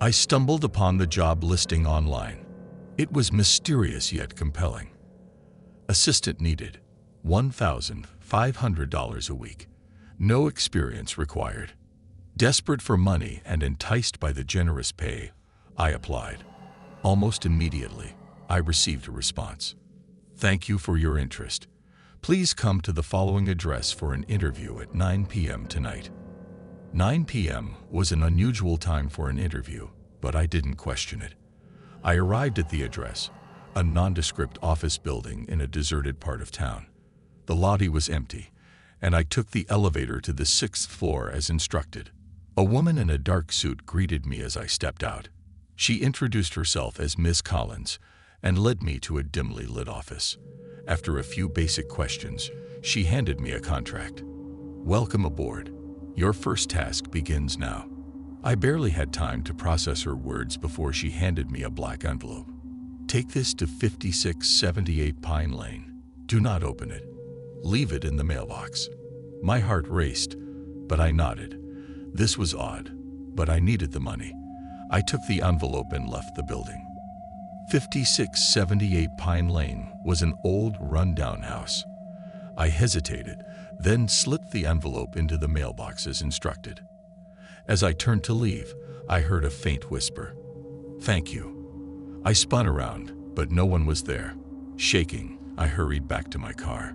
I stumbled upon the job listing online. It was mysterious yet compelling. Assistant needed, $1,500 a week. No experience required. Desperate for money and enticed by the generous pay, I applied. Almost immediately, I received a response. Thank you for your interest. Please come to the following address for an interview at 9 p.m. tonight. 9 p.m. was an unusual time for an interview, but I didn't question it. I arrived at the address, a nondescript office building in a deserted part of town. The lobby was empty, and I took the elevator to the 6th floor as instructed. A woman in a dark suit greeted me as I stepped out. She introduced herself as Miss Collins and led me to a dimly lit office. After a few basic questions, she handed me a contract. Welcome aboard. Your first task begins now. I barely had time to process her words before she handed me a black envelope. Take this to 5678 Pine Lane. Do not open it. Leave it in the mailbox. My heart raced, but I nodded. This was odd, but I needed the money. I took the envelope and left the building. 5678 Pine Lane was an old, run-down house. I hesitated, then slipped the envelope into the mailbox as instructed. As I turned to leave, I heard a faint whisper. Thank you. I spun around, but no one was there. Shaking, I hurried back to my car.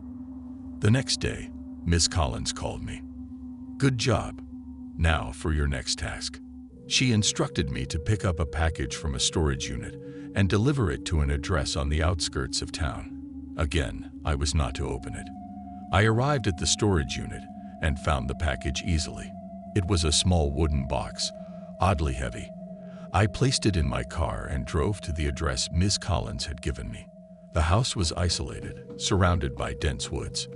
The next day, Miss Collins called me. Good job. Now for your next task. She instructed me to pick up a package from a storage unit and deliver it to an address on the outskirts of town. Again, I was not to open it. I arrived at the storage unit and found the package easily. It was a small wooden box, oddly heavy. I placed it in my car and drove to the address Miss Collins had given me. The house was isolated, surrounded by dense woods.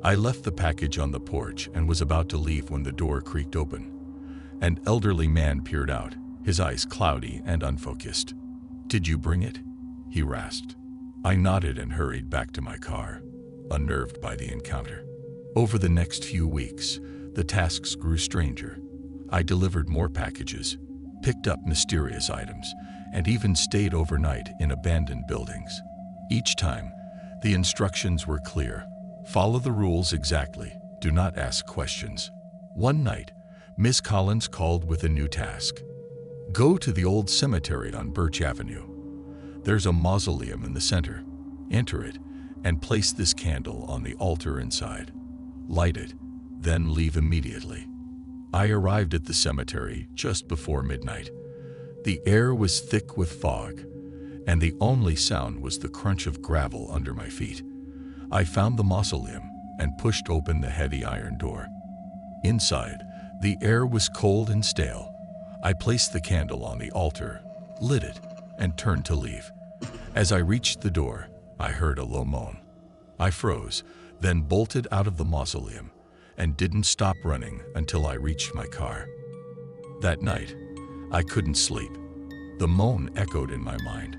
I left the package on the porch and was about to leave when the door creaked open. An elderly man peered out, his eyes cloudy and unfocused. Did you bring it? He rasped. I nodded and hurried back to my car, unnerved by the encounter. Over the next few weeks, the tasks grew stranger. I delivered more packages, picked up mysterious items, and even stayed overnight in abandoned buildings. Each time, the instructions were clear. Follow the rules exactly. Do not ask questions. One night, Miss Collins called with a new task. Go to the old cemetery on Birch Avenue. There's a mausoleum in the center. Enter it and place this candle on the altar inside. Light it, then leave immediately. I arrived at the cemetery just before midnight. The air was thick with fog, and the only sound was the crunch of gravel under my feet. I found the mausoleum and pushed open the heavy iron door. Inside, the air was cold and stale. I placed the candle on the altar, lit it, and turned to leave. As I reached the door, I heard a low moan. I froze, then bolted out of the mausoleum and didn't stop running until I reached my car. That night, I couldn't sleep. The moan echoed in my mind.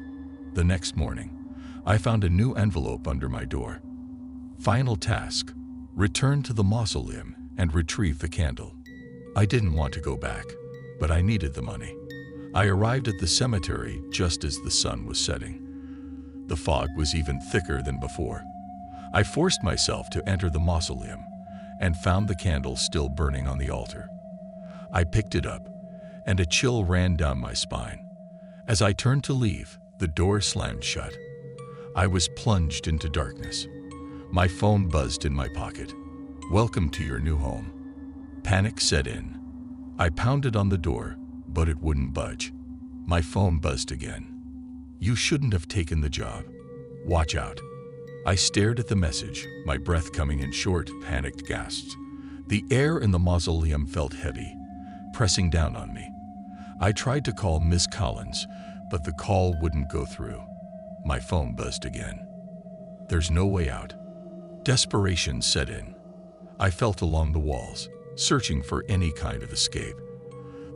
The next morning, I found a new envelope under my door. Final task: return to the mausoleum and retrieve the candle. I didn't want to go back, but I needed the money. I arrived at the cemetery just as the sun was setting. The fog was even thicker than before. I forced myself to enter the mausoleum and found the candle still burning on the altar. I picked it up, and a chill ran down my spine. As I turned to leave, the door slammed shut. I was plunged into darkness. My phone buzzed in my pocket. Welcome to your new home. Panic set in. I pounded on the door, but it wouldn't budge. My phone buzzed again. You shouldn't have taken the job. Watch out. I stared at the message, my breath coming in short, panicked gasps. The air in the mausoleum felt heavy, pressing down on me. I tried to call Miss Collins, but the call wouldn't go through. My phone buzzed again. There's no way out. Desperation set in. I felt along the walls, searching for any kind of escape.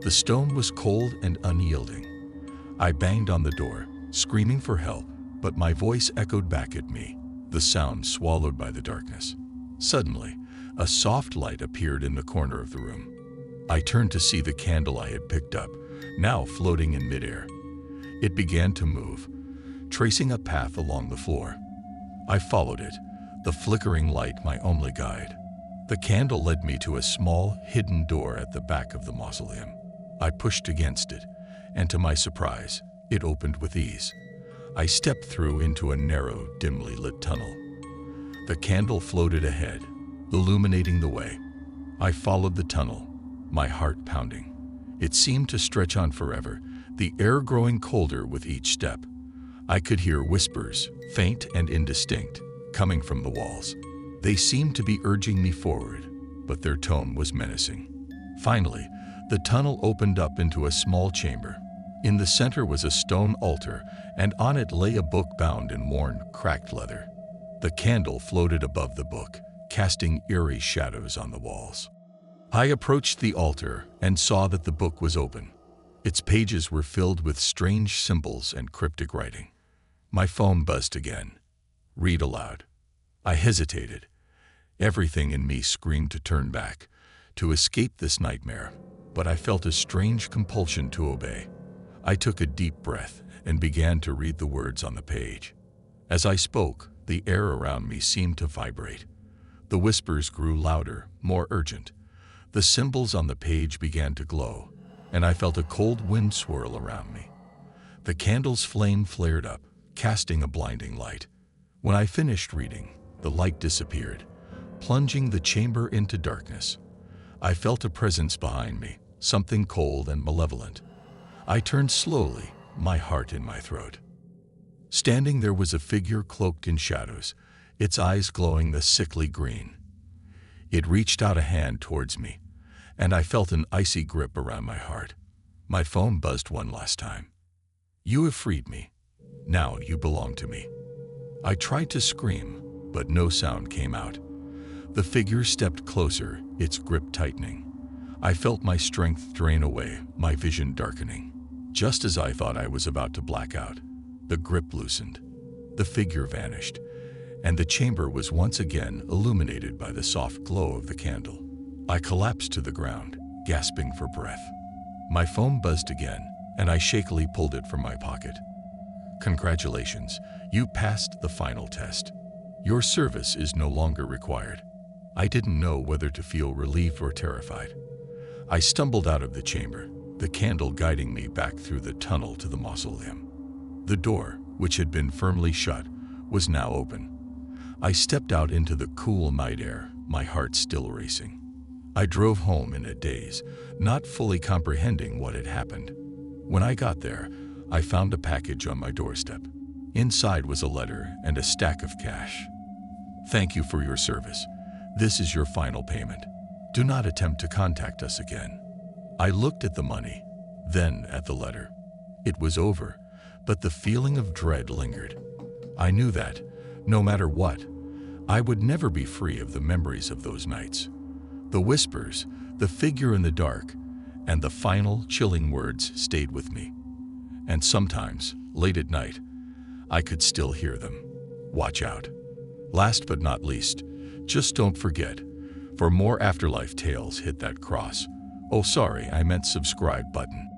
The stone was cold and unyielding. I banged on the door, screaming for help, but my voice echoed back at me, the sound swallowed by the darkness. Suddenly, a soft light appeared in the corner of the room. I turned to see the candle I had picked up, now floating in midair. It began to move, tracing a path along the floor. I followed it, the flickering light my only guide. The candle led me to a small, hidden door at the back of the mausoleum. I pushed against it, and to my surprise, it opened with ease. I stepped through into a narrow, dimly lit tunnel. The candle floated ahead, illuminating the way. I followed the tunnel, my heart pounding. It seemed to stretch on forever, the air growing colder with each step. I could hear whispers, faint and indistinct, coming from the walls. They seemed to be urging me forward, but their tone was menacing. Finally, the tunnel opened up into a small chamber. In the center was a stone altar, and on it lay a book bound in worn, cracked leather. The candle floated above the book, casting eerie shadows on the walls. I approached the altar and saw that the book was open. Its pages were filled with strange symbols and cryptic writing. My phone buzzed again. Read aloud. I hesitated. Everything in me screamed to turn back, to escape this nightmare, but I felt a strange compulsion to obey. I took a deep breath and began to read the words on the page. As I spoke, the air around me seemed to vibrate. The whispers grew louder, more urgent. The symbols on the page began to glow, and I felt a cold wind swirl around me. The candle's flame flared up, casting a blinding light. When I finished reading, the light disappeared, plunging the chamber into darkness. I felt a presence behind me, something cold and malevolent. I turned slowly, my heart in my throat. Standing there was a figure cloaked in shadows, its eyes glowing the sickly green. It reached out a hand towards me, and I felt an icy grip around my heart. My phone buzzed one last time. "You have freed me. Now you belong to me." I tried to scream, but no sound came out. The figure stepped closer, its grip tightening. I felt my strength drain away, my vision darkening. Just as I thought I was about to black out, the grip loosened. The figure vanished, and the chamber was once again illuminated by the soft glow of the candle. I collapsed to the ground, gasping for breath. My phone buzzed again, and I shakily pulled it from my pocket. "Congratulations, you passed the final test. Your service is no longer required." I didn't know whether to feel relieved or terrified. I stumbled out of the chamber, the candle guiding me back through the tunnel to the mausoleum. The door, which had been firmly shut, was now open. I stepped out into the cool night air, my heart still racing. I drove home in a daze, not fully comprehending what had happened. When I got there, I found a package on my doorstep. Inside was a letter and a stack of cash. "Thank you for your service. This is your final payment. Do not attempt to contact us again." I looked at the money, then at the letter. It was over, but the feeling of dread lingered. I knew that, no matter what, I would never be free of the memories of those nights. The whispers, the figure in the dark, and the final chilling words stayed with me. And sometimes, late at night, I could still hear them. Watch out. Last but not least, just don't forget, for more afterlife tales, hit that cross. Oh, sorry, I meant subscribe button.